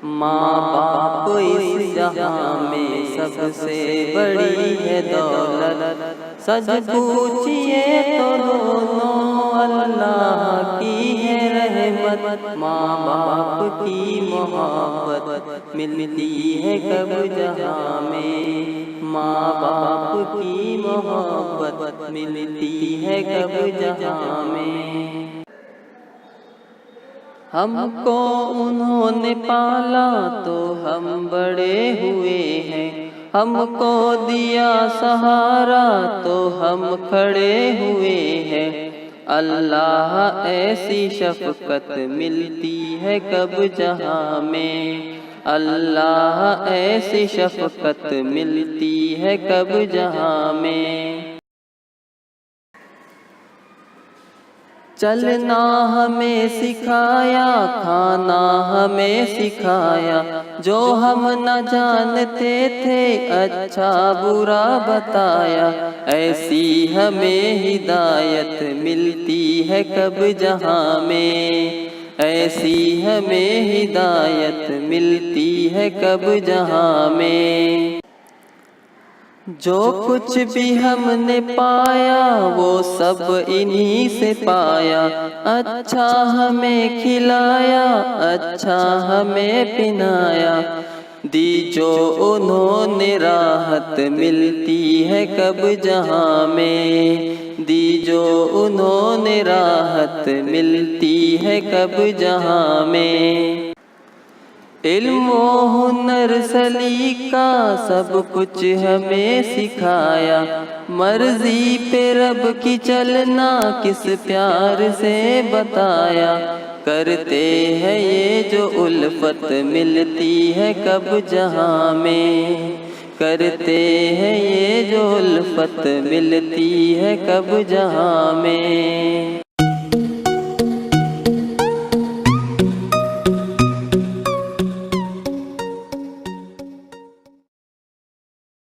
माँ बाप इस जहाँ में सबसे बड़ी है दौलत, सच पूछिए तो दोनों अल्लाह की है रहमत। माँ बाप की मोहब्बत मिलती है कब जहाँ में, माँ बाप की मोहब्बत मिलती है कब जहाँ में। हमको उन्होंने पाला तो हम बड़े हुए हैं, हमको दिया सहारा तो हम खड़े हुए हैं। अल्लाह ऐसी शफ़क़त मिलती है कब जहाँ में, अल्लाह ऐसी शफ़क़त मिलती है कब जहाँ में। चलना हमें सिखाया, खाना हमें सिखाया, जो हम न जानते थे अच्छा बुरा बताया। ऐसी हमें हिदायत मिलती है कब जहाँ में, ऐसी हमें हिदायत मिलती है कब जहाँ में। जो कुछ भी हमने पाया वो सब इन्हीं से पाया, अच्छा हमें खिलाया, अच्छा हमें पिनाया। दी जो उन्होंने राहत मिलती है कब जहाँ में, दी जो उन्होंने राहत मिलती है कब जहाँ में। इल्म व हुनर सलीका सब कुछ हमें सिखाया, मर्जी पे रब की चलना किस प्यार से बताया। करते हैं ये जो उल्फत मिलती है कब जहाँ में, करते हैं ये जो उल्फत मिलती है कब जहाँ में।